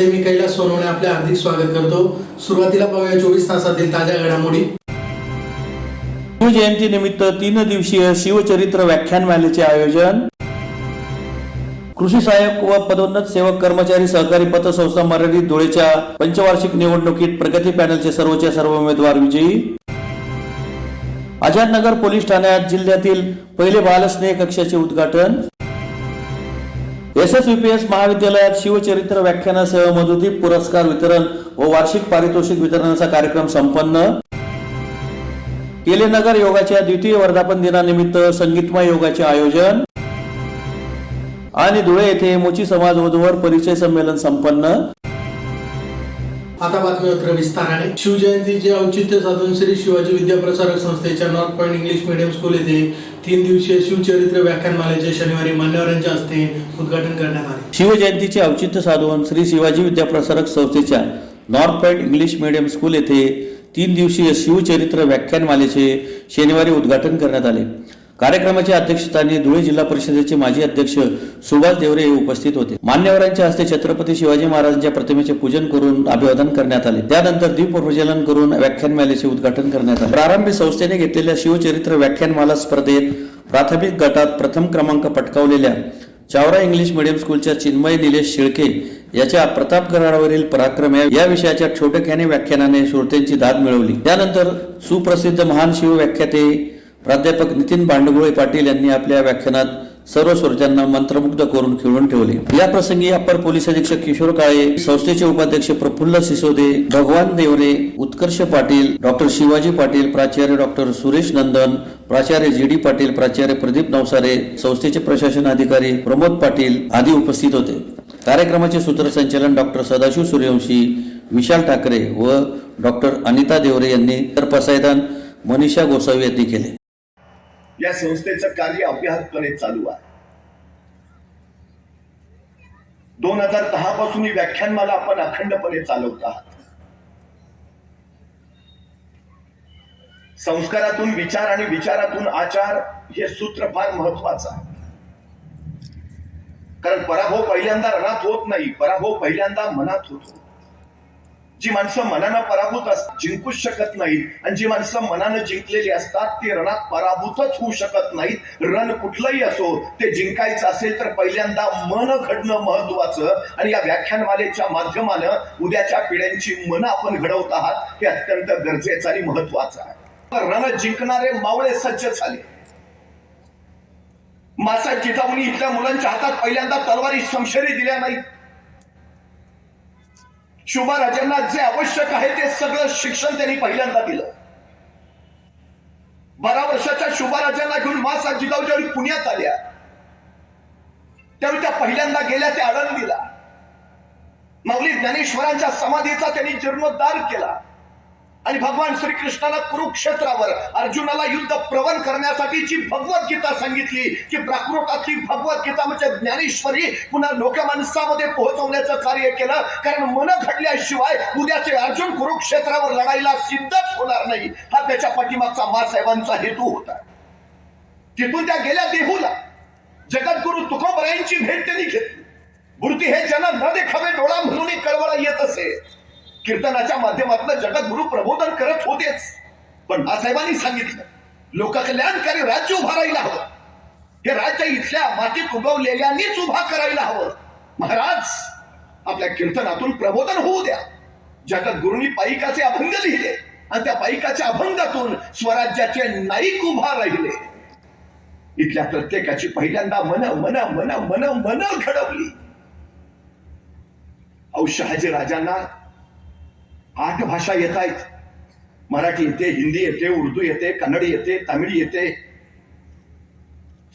मी कैलास सोनवणे आपले हार्दिक स्वागत करतो। सुरुवातीला पाहूया 24 तासातील ताज्या घडामोडी। शिवजयंती निमित्त 3 दिवसीय शिवचरित्र व्याख्यानमालेचे आयोजन। कृषी सहाय्यक व पदोन्नत सेवक कर्मचारी सहकारी पतसंस्था मर्यादित धुळेच्या पंचवार्षिक निवडणुकीत प्रगती पॅनलचे सर्वच्या सर्व उमेदवार विजयी। आझादनगर पोलीस ठाण्यात जिल्ह्यातील पहिले बालस्नेह कक्षाचे उद्घाटन। SSVPS महाविद्यालयात शिवचरित्र व्याख्यानासह मधुदीप पुरस्कार वितरण व वार्षिक पारितोषिक वितरणाचा कार्यक्रम संपन्न। केलेनगर योगाच्या द्वितीय वर्धापन दिनानिमित्त संगीतमय योगाचे आयोजन आणि धुळे येथे मोची समाज वधूवर परिचय संमेलन संपन्न। आता बातमीपत्र विस्ताराने। शिवजयंतीचे औचित्य साधून श्री शिवाजी विद्याप्रसारक संस्थेच्या north point English medium school येथे 3 दिवसीय शिवचरित्र व्याख्यानमालेचे शनिवारी मान्यवरांच्या हस्ते उद्घाटन करण्यात आले। शिवजयंतीचे औचित्य साधून श्री शिवाजी विद्याप्रसारक संस्थेच्या north point English medium school येथे 3 दिवसीय शिवचरित्र व्याख्यानमालेचे शनिवारी उद्घाटन करण्यात आले। कार्यक्रमाच्या अध्यक्षस्थानी धुळे जिल्हा परिषदेचे माजी अध्यक्ष सुभाष देवरे हे उपस्थित होते। मान्यवरांच्या हस्ते छत्रपती शिवाजी महाराजांच्या प्रतिमेचे पूजन करून अभिवादन करण्यात आले। त्यानंतर दीपप्रज्वलन करून व्याख्यानमालेचे उद्घाटन करण्यात आले। प्रारंभी संस्थेने घेतलेल्या शिवचरित्र व्याख्यानमाला स्पर्धेत प्राथमिक गटात प्रथम क्रमांक पटकावलेल्या चावरा इंग्लिश मीडियम स्कूलच्या चिन्मय निलेश शेळके याच्या प्रतापगडावरील पराक्रम या विषयाच्या छोटक्याने व्याख्यानाने श्रोत्यांची दाद मिळवली। त्यानंतर सुप्रसिद्ध महान शिव व्याख्याते प्राध्यापक नितीन बांडगुळे पाटील यांनी आपल्या व्याख्यानात सर्व श्रोत्यांना मंत्रमुग्ध करून खिळून ठेवले। या प्रसंगी अप्पर पोलीस अधीक्षक किशोर काळे, संस्थेचे उपाध्यक्ष प्रफुल्ल सिसोदे, भगवान देवरे, उत्कर्ष पाटील, डॉक्टर शिवाजी पाटील, प्राचार्य डॉक्टर सुरेश नंदन, प्राचार्य GD पाटील, प्राचार्य प्रदीप नवसारे, संस्थेचे प्रशासन अधिकारी प्रमोद पाटील आदी उपस्थित होते। कार्यक्रमाचे सूत्रसंचालन डॉक्टर सदाशिव सूर्यवंशी, विशाल ठाकरे व डॉक्टर अनिता देवरे यांनी तर पसायदान मनीषा गोसावी यांनी केले। या संस्थेचं कार्य अव्याहतपणे चालू आहे। 2010 पासून ही व्याख्यानमाला आपण अखंडपणे चालवत आहात। संस्कारातून विचार आणि विचारातून आचार हे सूत्र फार महत्वाचं आहे। कारण पराभव पहिल्यांदा रणात होत नाही, पराभव पहिल्यांदा मनात होतो। जी माणसं मनानं पराभूत जिंकूच शकत नाहीत आणि जी माणसं मनानं जिंकलेली असतात ते रणात पराभूतच होऊ शकत नाहीत। रण कुठलंही असो ते जिंकायचं असेल तर पहिल्यांदा मन घडणं महत्वाचं आणि या व्याख्यानमालेच्या माध्यमानं उद्याच्या पिढ्यांची मनं आपण घडवत आहात हे अत्यंत गरजेचं आणि महत्वाचं आहे। रण जिंकणारे मावळे सज्ज झाले। मासा जिजाऊनी इथल्या मुलांच्या हातात पहिल्यांदा तलवारी शमशेरी दिल्या नाहीत। शुभाराजांना जे आवश्यक आहे ते सगळं शिक्षण त्यांनी पहिल्यांदा दिलं। 12 वर्षाच्या शुभाराजांना घेऊन मासा जिजाऊ ज्यावेळी पुण्यात आल्या त्यावेळी त्या पहिल्यांदा गेल्या त्या आळंदीला। माऊली ज्ञानेश्वरांच्या समाधीचा त्यांनी जीर्णोद्धार केला आणि भगवान श्रीकृष्णाला कुरुक्षेत्रावर अर्जुनाला युद्ध प्रवण करण्यासाठी जी भगवद्गीता सांगितली की प्राकृतातली भगवद्गीता म्हणजे ज्ञानेश्वरी पुन्हा लोकमानसामध्ये पोहोचवण्याचं कार्य केलं। कारण मन घडल्याशिवाय उद्याचे अर्जुन कुरुक्षेत्रावर लढाईला सिद्धच होणार नाही हा त्याच्या पाठीमागचा मासाहेबांचा हेतू होता। तिथून त्या गेल्या देहूला जगद्गुरु तुकोबरायांची भेट त्यांनी घेतली। मूर्ती हे जन न देखावे डोळा म्हणून कळवळा येत असे। कीर्तनाच्या माध्यमातून जगद्गुरु प्रबोधन करत होतेच, पण मासाहेबांनी सांगितलं लोककल्याणकारी राज्य उभा राहायला हवं। हे राज्य इथल्या मातीत उगवलेल्यांनीच उभा करायला हवं। महाराज आपल्या कीर्तनातून प्रबोधन होऊ द्या। जगद्गुरूंनी पाईकाचे अभंग लिहिले आणि त्या पाईकाच्या अभंगातून स्वराज्याचे नाईक उभा राहिले। इथल्या प्रत्येकाची पहिल्यांदा मन मन मन मन मन घडवली। शहाजी राजांना 8 भाषा येत आहेत। मराठी येते, हिंदी येते, उर्दू येते, कन्नड येते, तामिळ येते,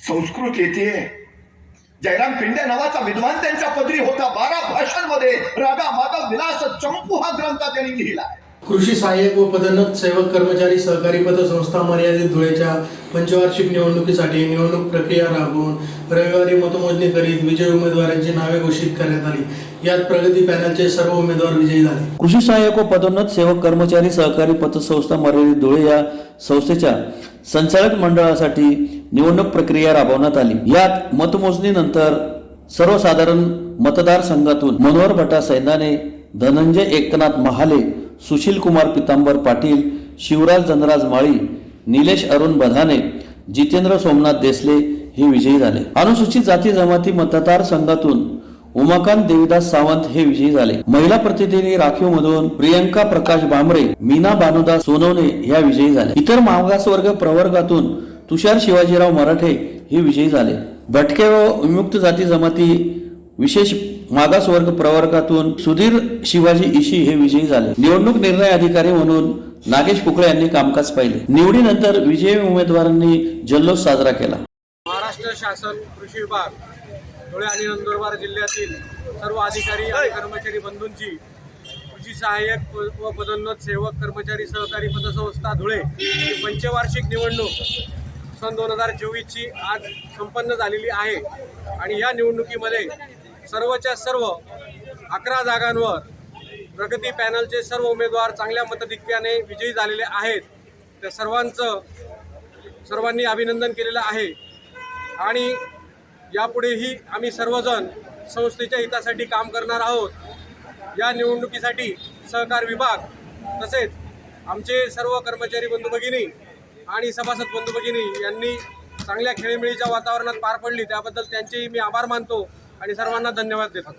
संस्कृत येते। जयराम पिंडे नावाचा विद्वान त्यांच्या पदरी होता। 12 भाषांमध्ये रागा माधव विलास चंपू हा ग्रंथ त्यांनी लिहिला। कृषी सहाय्यक व पदोन्नत सेवक कर्मचारी सहकारी पतसंस्था मर्यादित धुळेच्या पंचवार्षिक निवडणुकीसाठी निवडणूक प्रक्रिया राबवून रविवारी मतमोजणी करीत विजयी उमेदवारांची नावे घोषित करण्यात आली। यात प्रगती पॅनलचे सर्व उमेदवार विजयी झाले। कृषी सहाय्यक व पदोन्नत सेवक कर्मचारी सहकारी पतसंस्था मर्यादित धुळे या संस्थेच्या संचालक मंडळासाठी निवडणूक प्रक्रिया राबवण्यात आली। यात मतमोजणीनंतर सर्वसाधारण मतदारसंघातून मनोहर भटा सैनाने, धनंजय एकनाथ महाले, सुशील कुमार पितांबर पाटील, शिवराज धनराज माळी, निलेश अरुण बधाने, जितेंद्र सोमनाथ देसले हे विजयी झाले. अनुसूचित जाती जमाती मतदारसंघातून उमाकांत देविदास सावंत हे विजयी झाले. महिला प्रतिनिधी राखीव मधून प्रियंका प्रकाश बांबरे, मीना भानुदास सोनवणे ह्या विजयी झाल्या. इतर मागासवर्ग प्रवर्गातून तुषार शिवाजीराव मराठे हे विजयी झाले. भटके व विमुक्त जाती जमाती विशेष मागासवर्ग प्रवर्गातून सुधीर शिवाजी इशी हे विजयी झाले. निवडणूक निर्णय अधिकारी म्हणून नागेश कुकळे यांनी कामकाज पाहिले. निवडीनंतर विजयी उमेदवारांनी जल्लोष साजरा केला. महाराष्ट्र शासन कृषी विभाग धुळे आणि नंदुरबार जिल्ह्यातील सर्व अधिकारी आणि कर्मचारी बंधूंची कृषी सहाय्यक व पदोन्नत सेवक कर्मचारी सहकारी पतसंस्था धुळे ही पंचवार्षिक निवडणूक सन 2024ची आज संपन्न झालेली आहे. आणि या निवडणुकीमध्ये सर्वच्या सर्व 11 जागांवर प्रगती पॅनलचे सर्व उमेदवार चांगल्या मतधिक्याने विजयी झालेले आहेत. त्या सर्वांनी अभिनंदन केलेलं आहे. आणि यापुढेही आम्ही सर्वजण संस्थेच्या हितासाठी काम करणार आहोत. या निवडणुकीसाठी सहकार विभाग तसेच आमचे सर्व कर्मचारी बंधू भगिनी आणि सभासद बंधू भगिनी यांनी चांगल्या खेळीमेळीच्या वातावरणात पार पडली, त्याबद्दल त्यांचेही मी आभार मानतो आणि सर्वांना धन्यवाद देतो.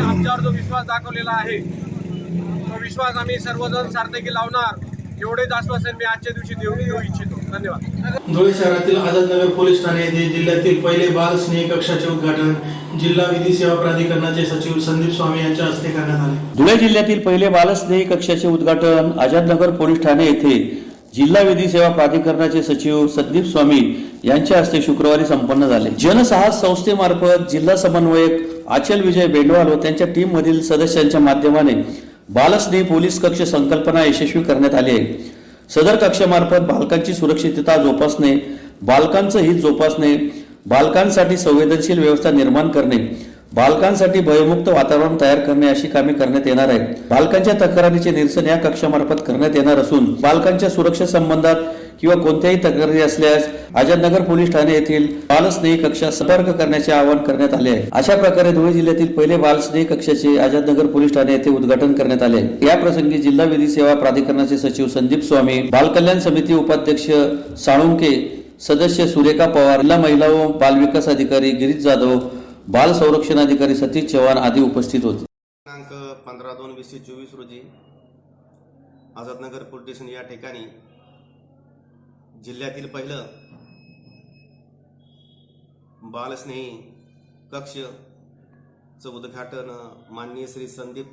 आमच्यावर जो विश्वास दाखवलेला आहे तो विश्वास आम्ही सर्वजण सार्थकी लावणार एवढेच आश्वासन मी आजच्या दिवशी देऊ इच्छितो. धन्यवाद. धुळे शहरातील आझादनगर पोलीस ठाणे येथे जिल्ह्यातील पहिले बाल स्नेह कक्षाचे उद्घाटन जिल्हा विधी सेवा प्राधिकरणाचे सचिव संदीप स्वामी यांच्या हस्ते करण्यात आले. धुळे जिल्ह्यातील पहिले बालस्नेही कक्षाचे उद्घाटन आझादनगर पोलीस ठाणे येथे जिल्हा विधी सेवा प्राधिकरणाचे सचिव संदीप स्वामी यांच्या हस्ते शुक्रवारी संपन्न झाले. जनसाहस संस्थेमार्फत जिल्हा समन्वयक आचल विजय बेंडवाल व त्यांच्या टीम मधील सदस्यांच्या माध्यमाने बालस्नेही पोलीस कक्ष संकल्पना यशस्वी करण्यात आली आहे. सदर कक्षामार्फत बालकांची सुरक्षितता जोपासणे, बालकांचं हित जोपासणे, बालकांसाठी संवेदनशील व्यवस्था निर्माण करणे, बालकांसाठी भयमुक्त वातावरण तयार करणे अशी कामे करण्यात येणार आहेत. बालकांच्या तक्रारीचे निरसन या कक्षामार्फत करण्यात येणार असून बालकांच्या सुरक्षे संबंधात किंवा कोणत्याही तक्रारी असल्यास आझादनगर पोलीस ठाणे येथील बालस्नेही कक्षात संपर्क करण्याचे आवाहन करण्यात आले आहे. अशा प्रकारे धुळे जिल्ह्यातील पहिले बालस्नेही कक्षाचे आझादनगर पोलीस ठाणे येथे उद्घाटन करण्यात आले. या प्रसंगी जिल्हा विधी सेवा प्राधिकरणाचे सचिव संदीप स्वामी, बालकल्याण समिती उपाध्यक्ष साळुंके, सदस्य सुरेखा पवार, जिल्हा महिला व बालविकास अधिकारी गिरीश जाधव, बाल संरक्षण अधिकारी सतीश चव्हाण आदी उपस्थित होते. दिनांक 15/2/2024 रोजी आझादनगर पोलीस स्टेशन या ठिकाणी जिल्ह्यातील पहिलं बालस्नेही कक्षचं उद्घाटन माननीय श्री संदीप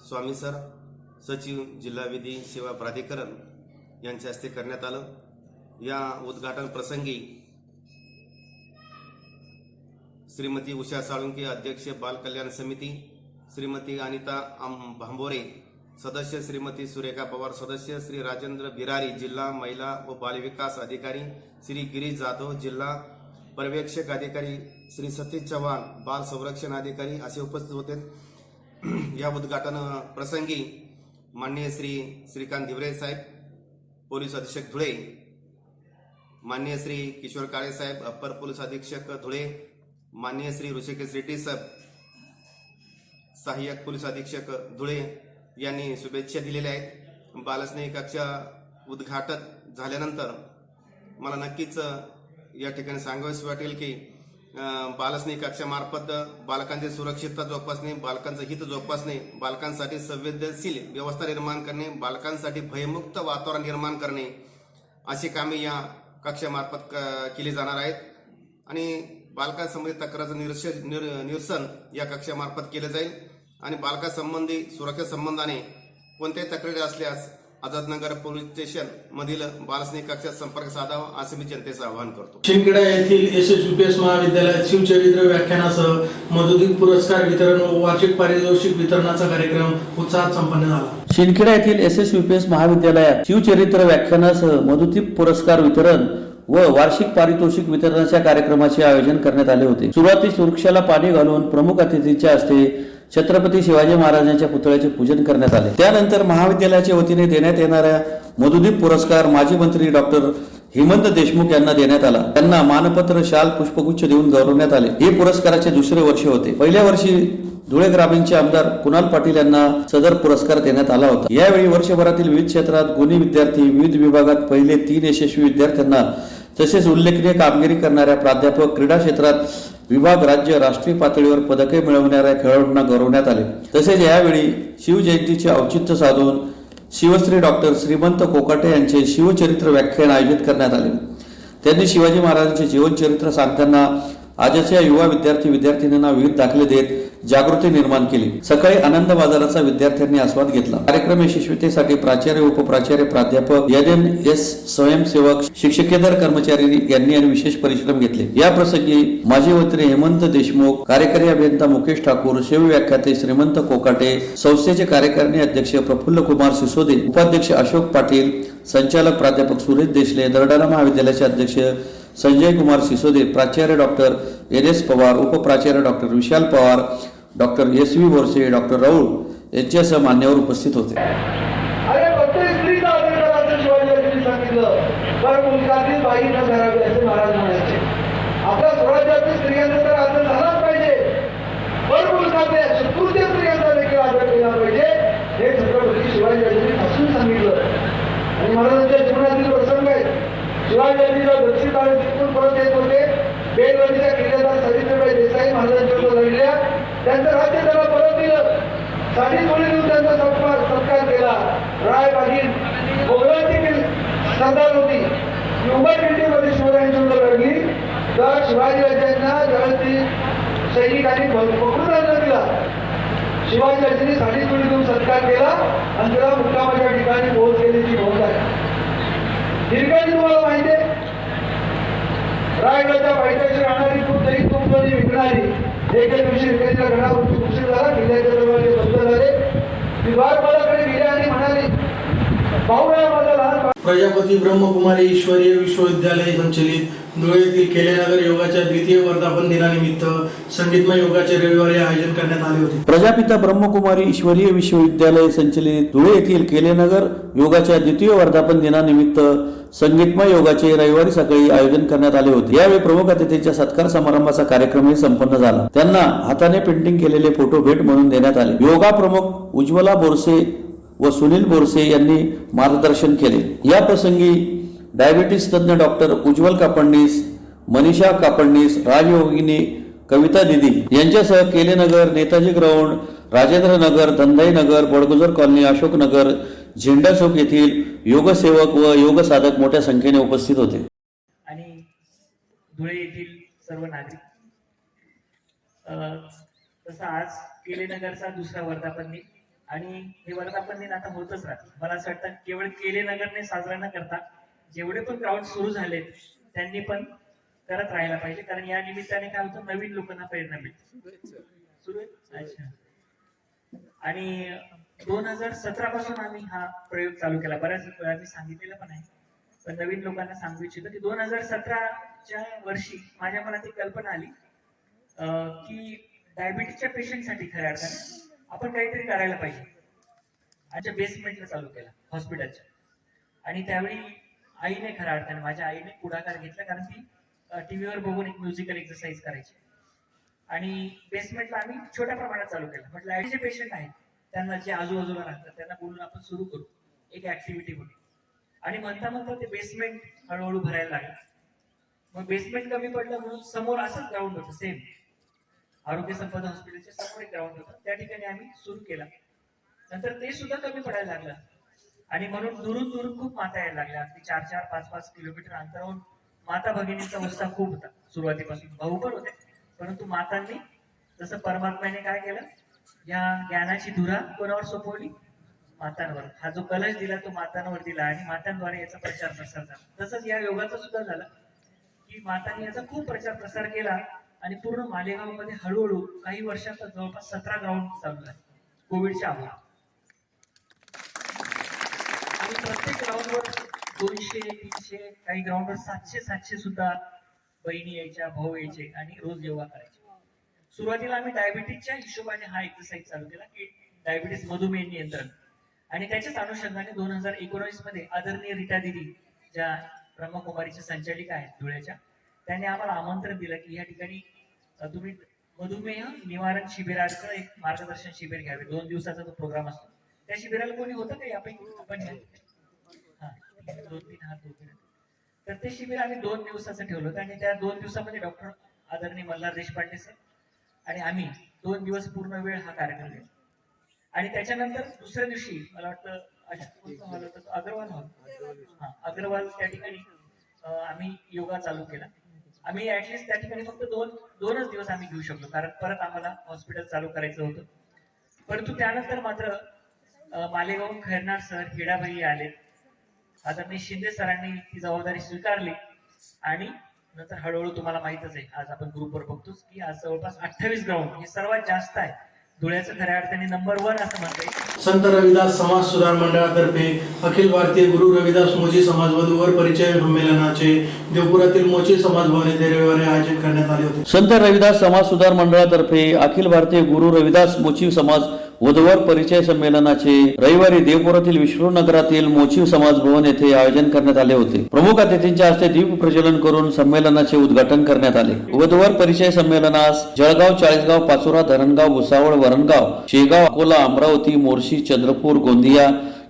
स्वामी सर, सचिव जिल्हा विधी सेवा प्राधिकरण यांच्या हस्ते करण्यात आलं. या उद्घाटन प्रसंगी श्रीमती उषा साळुंके, अध्यक्ष बाल कल्याण समिती, श्रीमती अनिता भांबोरे, सदस्य श्रीमती सुरेखा पवार, सदस्य श्री राजेंद्र बिरारी, जिल्हा महिला व बालविकास अधिकारी श्री गिरीश जाधव, जिल्हा पर्यवेक्षक अधिकारी श्री सतीश चव्हाण, बाल संरक्षण अधिकारी असे उपस्थित होते. या उद्घाटन प्रसंगी माननीय श्री श्रीकांत धिवरे साहेब, पोलीस अधीक्षक धुळे, माननीय श्री किशोर काळे साहेब, अप्पर पोलीस अधीक्षक धुळे, माननीय श्री ऋषिकेश रेड्डी साहेब, सहाय्यक पोलीस अधीक्षक धुळे यांनी शुभेच्छा दिलेल्या आहेत. बालस्नेही कक्षा उद्घाटन झाल्यानंतर मला नक्कीच या ठिकाणी सांगावंसं वाटेल की बालस्नेही कक्षामार्फत बालकांची सुरक्षितता जोपासणे, बालकांचं हित जोपासणे, बालकांसाठी संवेदनशील व्यवस्था निर्माण करणे, बालकांसाठी भयमुक्त वातावरण निर्माण करणे अशी कामे या कक्षामार्फत केली जाणार आहेत. आणि बालकांसंबंधी तक्रारचं निरसन या कक्षामार्फत केलं जाईल. आणि बालकांसंबंधी सुरक्षा संबंधाने कोणत्याही तक्रारी असल्यास आझादनगर पोलीस स्टेशन मधील बालस्नेही कक्षात संपर्क साधावा असं मी जनतेचं आवाहन करतो. शिंदखेडा येथील SSUPS महाविद्यालयात शिवचरित्र व्याख्यानासह मधुदीप पुरस्कार वितरण व वार्षिक पारितोषिक वितरणाचा कार्यक्रम उत्साहात संपन्न झाला. शिंदखेडा येथील SSUPS महाविद्यालयात शिवचरित्र व्याख्यानासह मधुदीप पुरस्कार वितरण व वार्षिक पारितोषिक वितरणाच्या कार्यक्रमाचे आयोजन करण्यात आले होते. सुरुवातीस वृक्षाला पाणी घालून प्रमुख अतिथींच्या हस्ते छत्रपती शिवाजी महाराजांच्या पुतळ्याचे पूजन करण्यात आले. त्यानंतर महाविद्यालयाच्या वतीने देण्यात येणाऱ्या मधुदीप पुरस्कार माजी मंत्री डॉक्टर हेमंत देशमुख यांना देण्यात आला. त्यांना मानपत्र, शाल, पुष्पगुच्छ देऊन गौरवण्यात आले. हे पुरस्काराचे दुसरे वर्ष होते. पहिल्या वर्षी धुळे ग्रामीणचे आमदार कुणाल पाटील यांना सदर पुरस्कार देण्यात आला होता. यावेळी वर्षभरातील विविध क्षेत्रात गुणी विद्यार्थी, विविध विभागात पहिले 3 यशस्वी विद्यार्थ्यांना तसेच उल्लेखनीय कामगिरी करणाऱ्या प्राध्यापक, क्रीडा क्षेत्रात विभाग, राज्य, राष्ट्रीय पातळीवर पदके मिळवणाऱ्या खेळाडूंना गौरवण्यात आले. तसेच यावेळी शिवजयंतीचे औचित्य साधून शिवश्री डॉक्टर श्रीमंत कोकाटे यांचे शिवचरित्र व्याख्यान आयोजित करण्यात आले. त्यांनी शिवाजी महाराजांचे जीवनचरित्र सांगताना आजच्या युवा विद्यार्थी-विद्यार्थिनींना विविध दाखले देत जागृती निर्माण केली. सकाळी आनंद बाजाराचा विद्यार्थ्यांनी आस्वाद घेतला. कार्यक्रम यशस्वीतेसाठी प्राचार्य, उपप्राचार्य, प्राध्यापक, NNS स्वयंसेवक, शिक्षकेतर कर्मचारी यांनी विशेष परिश्रम घेतले. या प्रसंगी माजी मंत्री हेमंत देशमुख, कार्यकारी अभियंता मुकेश ठाकूर, शिवव्याख्याते श्रीमंत कोकाटे, संस्थेचे कार्यकारिणी अध्यक्ष प्रफुल्ल कुमार सिसोदे, उपाध्यक्ष अशोक पाटील, संचालक प्राध्यापक सुरेश देशले, दरडाणा महाविद्यालयाचे अध्यक्ष संजय कुमार सिसोदे, प्राचार्य डॉक्टर NS पवार, उपप्राचार्य doctor Vishal Pawar, doctor SV Borse, doctor Raul यांच्यासह मान्यवर उपस्थित होते. अरे फक्त स्त्रीचा अधिकार असं शिवाजी सांगितलं, पण मुलगातील बाई न करावी असे महाराज म्हणायचे. आपल्या स्वराज्यातील स्त्रियांचा तर आदर झालाच पाहिजे, पण मुलगातील शत्रूच्या स्त्रियांचा देखील आदर केला पाहिजे हे छत्रपती शिवाजी पासून सांगितलं. आणि महाराजांच्या जीवनातील प्रसंग आहे. शिवाजीच्या दक्षिणाला जिंकून परत येत होते. बेलवलीच्या किल्ल्यादार सावित्रीबाई देसाई महाराजांच्या लढल्या. त्यांचं राज्य त्यांना परत दिलं. साडी चोळी देऊन त्यांचा सत्कार केला. रायबागी मोगलांची सरदार होती. उमरखिंडीमध्ये शिवरायांची लढली तर शिवाजी राजांना ज्यावेळेस ती सैनिकांनी पकडून आणला दिला, शिवाजी राजांनी साडी चोळी देऊन सत्कार केला आणि त्याला मुक्कामाच्या ठिकाणी पोहोच केल्याची नोंद आहे. हिरकणी तुम्हाला माहिती आहे, रायगडच्या पायथ्याशी राहणारी खूप तरी तुमची विकणारी एके दिवशी हिरकणीचा घडामोडी उशीर झाला. किल्ल्याच्या दरवाजे बंद झाले. ती द्वारपालाकडे गेली आणि म्हणाली, पाहुण्या माझा लहान प्रजापती ब्रह्मकुमारी ईश्वरीय विश्वविद्यालय संचलित धुळे येथील केलेनगर योगाच्या द्वितीय वर्धापन दिनानिमित्त संगीतमय योगाचे रविवारी आयोजन करण्यात आले होते. प्रजापिता ब्रह्मकुमारी ईश्वरीय विश्वविद्यालय संचलित धुळे येथील केलेनगर योगाच्या द्वितीय वर्धापन दिनानिमित्त संगीतमय योगाचे रविवारी सकाळी आयोजन करण्यात आले होते. यावेळी प्रमुख अतिथींच्या सत्कार समारंभाचा कार्यक्रमही संपन्न झाला. त्यांना हाताने पेंटिंग केलेले फोटो भेट म्हणून देण्यात आले. योगा प्रमुख उज्ज्वला बोरसे व सुनील बोरसे यांनी मार्गदर्शन केले. या प्रसंगी डायबिटीस तज्ञ डॉक्टर उज्ज्वल कापडणीस, मनीषा कापडणीस, राजयोगिनी कविता दिदी यांच्यासह केलेनगर, नेताजी ग्राउंड, राजेंद्र नगर, धंदाई नगर, बडगुजर कॉलनी, अशोक नगर, झेंडा चौक येथील योगसेवक व योग साधक मोठ्या संख्येने उपस्थित होते. आणि धुळे येथील सर्व नागरिक, तसं आज केलेनगरचा दुसरा वर्धापन दिन आणि हे वर्धापन दिन आता होतच राहते. मला असं वाटतं केवळ केलेनगरने साजरा न करता जेवढे पण ग्राउंड सुरू झाले त्यांनी पण करत राहायला पाहिजे, कारण या निमित्ताने काय होतं, नवीन लोकांना प्रेरणा मिळते. सुरू आहे. अच्छा. आणि 2017 पासून आम्ही हा प्रयोग चालू केला. बऱ्याच वेळा मी सांगितलेलं पण आहे, पण नवीन लोकांना सांगू इच्छितो की 2017च्या वर्षी माझ्या मनात एक कल्पना आली की डायबिटीसच्या पेशंटसाठी खऱ्या अर्थाने आपण काहीतरी करायला पाहिजे. आमच्या बेसमेंटला चालू केला हॉस्पिटलच्या. आणि त्यावेळी आईने खऱ्या अर्थाने, माझ्या आईने पुढाकार घेतला, कारण ती टीव्हीवर बघून एक म्युझिकल एक्सरसाइज करायची. आणि बेसमेंटला आम्ही छोट्या प्रमाणात चालू केलं. म्हटलं आईचे पेशंट आहेत, त्यांना जे आजूबाजूला राहतात त्यांना बोलून आपण सुरू करू एक ऍक्टिव्हिटी म्हणून. आणि म्हणता म्हणता ते बेसमेंट हळूहळू भरायला लागलं. मग बेसमेंट कमी पडलं म्हणून समोर असंच ग्राउंड होतं, सेम आरोग्य संपदा हॉस्पिटलच्या समोर एक ग्राउंड होतं, त्या ठिकाणी आम्ही सुरू केला. नंतर ते सुद्धा कमी पडायला लागलं आणि म्हणून दुरून दुरून खूप माता यायला लागल्या. अगदी 4-4, 5-5 किलोमीटर अंतरावरून माता भगिनींचा उत्साह खूप होता सुरुवातीपासून. भाऊ पण होते, परंतु मातांनी जसं परमात्म्याने काय केलं, या ज्ञानाची धुरा कोणावर सोपवली, मातांवर. हा जो कलश दिला तो मातांवर दिला आणि मातांद्वारे याचा प्रचार प्रसार झाला. तसंच या योगाचा सुद्धा झाला की मातांनी याचा खूप प्रचार प्रसार केला आणि पूर्ण मालेगावमध्ये हळूहळू काही वर्षात जवळपास 17 ग्राउंड चालू झाले कोविडच्या अगोदर. आणि प्रत्येक ग्राउंडवर 200, 300, काही ग्राउंडवर 700 सुद्धा बहिणी यायच्या, भाऊ यायचे आणि रोज योगा करायचे. सुरुवातीला आम्ही डायबिटीजच्या हिशोबाने हा एक्सरसाइज चालू केला की डायबिटीस मधुमेह नियंत्रण, आणि त्याच्याच अनुषंगाने 2019 मध्ये आदरणीय रीटा दिदी ज्या ब्रह्मकुमारीच्या संचालिका आहेत धुळ्याच्या, त्यांनी आम्हाला आमंत्रण दिलं की या ठिकाणी तुम्ही मधुमेह निवारण शिबिराचं एक मार्गदर्शन शिबिर घ्यावे. 2 दिवसाचा तो प्रोग्राम असतो. त्या शिबिराला कोणी होतं का यापैकी? आपण हा 2-3 हात होते. तर ते शिबिर आम्ही 2 दिवसाचं ठेवलं होतं, आणि त्या 2 दिवसामध्ये डॉक्टर आदरणीय मल्हार देशपांडे सर आणि आम्ही 2 दिवस पूर्ण वेळ हा कार्यक्रम घेतला. आणि त्याच्यानंतर दुसऱ्या दिवशी मला वाटतं हॉल होता, अग्रवाल हॉल, हा अग्रवाल, त्या ठिकाणी आम्ही योगा चालू केला. आम्ही ऍटलिस्ट त्या ठिकाणी फक्त दोनच दिवस आम्ही घेऊ शकलो, कारण परत आम्हाला हॉस्पिटल चालू करायचं होतं. परंतु त्यानंतर मात्र मालेगाव खैरनार सर, हिडाभाई आले, आदरणीय शिंदे सरांनी ती जबाबदारी स्वीकारली, आणि नंतर हळूहळू तुम्हाला माहितच आहे, आज आपण ग्रुपवर बघतोच की आज जवळपास 28 ग्राउंड, हे सर्वात जास्त आहे धुळ्याचं, खऱ्या अर्थाने नंबर 1 असं म्हणता येईल. संत रविदास समाज सुधार मंडळातर्फे अखिल भारतीय गुरु रविदास मोची समाज वधूवर परिचय संमेलनाचे देवपुरातील मोची समाज भवन येथे रविवारी आयोजन करण्यात आले होते. संत रविदास समाज सुधार मंडळातर्फे अखिल भारतीय गुरु रविदास मोची समाज वधूवर परिचय संमेलनाचे रविवारी देवपुरातील विष्णुनगरातील मोची समाज भवन येथे आयोजन करण्यात आले होते. प्रमुख अतिथींच्या हस्ते दीप प्रज्वलन करून संमेलनाचे उद्घाटन करण्यात आले. वधूवर परिचय संमेलनास जळगाव, चाळीसगाव, पाचोरा, धरणगाव, भुसावळ, वरणगाव, शेगाव, अकोला, अमरावती, मोर्शी, चंद्रपूर, गोंदिया,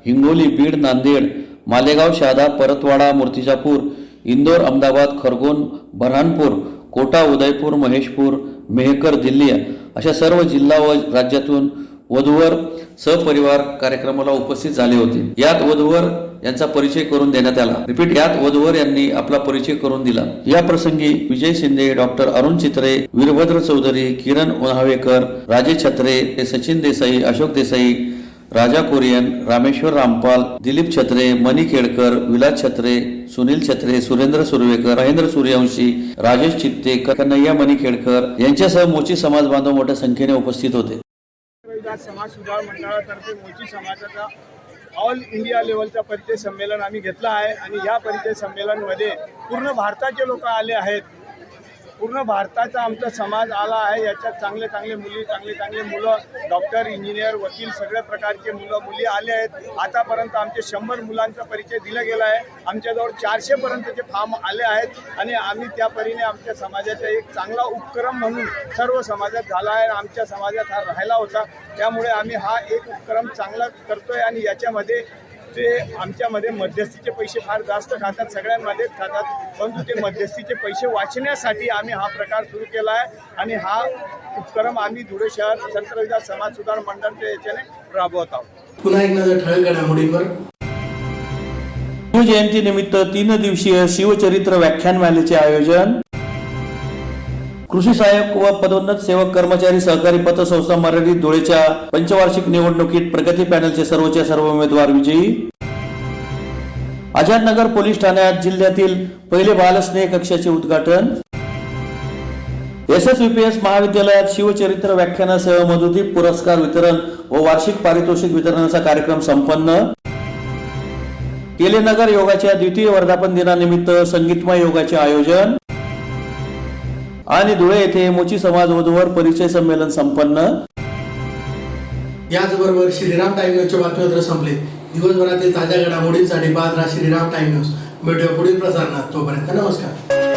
हिंगोली, बीड, नांदेड, मालेगाव, शहादा, परतवाडा, मूर्तिजापूर, इंदोर, अहमदाबाद, खरगोन, बऱ्हाणपूर, कोटा, उदयपूर, महेशपूर, मेहकर, दिल्ली अशा सर्व जिल्हा व राज्यातून वधूवर सहपरिवार कार्यक्रमाला उपस्थित झाले होते. यात वधूवर यांचा परिचय करून देण्यात आला. यात वधूवर यांनी आपला परिचय करून दिला. या प्रसंगी विजय शिंदे, डॉक्टर अरुण चित्रे, वीरभद्र चौधरी, किरण उन्हावेकर, राजेश छत्रे, सचिन देसाई, अशोक देसाई, राजा कोरियन, रामेश्वर रामपाल, दिलीप छत्रे, मनी खेडकर, विलास छत्रे, सुनील छत्रे, सुरेंद्र सुर्वेकर, महेंद्र सूर्यवंशी, राजेश चित्ते, कन्हैया मनी खेडकर यांच्यासह मोची समाज बांधव मोठ्या संख्येने उपस्थित होते. रविदास समाज सुधार मंडळातर्फे मोची समाजाचा ऑल इंडिया लेवलचा परिचय संमेलन आम्ही घेतला आहे, आणि या परिचय संमेलनमध्ये पूर्ण भारताचे लोक आले आहेत. पूर्ण भारताचा आमचा समाज आला आहे. याच्यात चांगले चांगले मुली, चांगले मुलं, डॉक्टर, इंजिनियर, वकील, सगळ्या प्रकारचे मुलं मुली आले आहेत. आतापर्यंत आमचे 100 मुलांचा परिचय दिला गेला आहे. आमच्याजवळ 400 पर्यंतचे फॉर्म आले आहेत, आणि आम्ही त्या परीने आमच्या समाजाचा एक चांगला उपक्रम म्हणून सर्व समाजात झाला आहे. आमच्या समाजात हा राहिला होता, त्यामुळे आम्ही हा एक उपक्रम चांगला करतोय. आणि याच्यामध्ये ते आमच्यामध्ये मध्यस्थीचे पैसे फार जास्त खातात, सगळ्यांमध्येच खातात, परंतु ते मध्यस्थीचे पैसे वाचण्यासाठी आम्ही हा प्रकार सुरू केला आहे. आणि हा उपक्रम आम्ही धुळे शहर संत रविदास समाज सुधार मंडळाच्या याच्याने राबवत आहोत. पुन्हा एक नजर ठळक घडामोडींवर. शिवजयंतीनिमित्त 3 दिवसीय शिवचरित्र व्याख्यानमालेचे आयोजन. कृषी सहाय्यक व पदोन्नत सेवक कर्मचारी सहकारी पतसंस्था मर्यादित धुळेच्या पंचवार्षिक निवडणुकीत प्रगती पॅनलचे सर्वच्या सर्व उमेदवार विजयी. आझादनगर पोलीस ठाण्यात जिल्ह्यातील पहिले बालस्नेह कक्षाचे उद्घाटन. SSVPS महाविद्यालयात शिवचरित्र व्याख्यानासह मधुदीप पुरस्कार वितरण व वार्षिक पारितोषिक वितरणाचा कार्यक्रम संपन्न. केलेनगर योगाच्या द्वितीय वर्धापन दिनानिमित्त संगीतमय योगाचे आयोजन. आणि धुळे येथे मोची समाज वधूवर परिचय संमेलन संपन्न. याचबरोबर श्रीराम टाइम न्यूजचे बातमीपत्र संपले. दिवसभरातील ताज्या घडामोडींसाठी पाहत राहा श्रीराम टाइम न्यूज. भेटूया पुढील प्रसारणात. तोपर्यंत नमस्कार.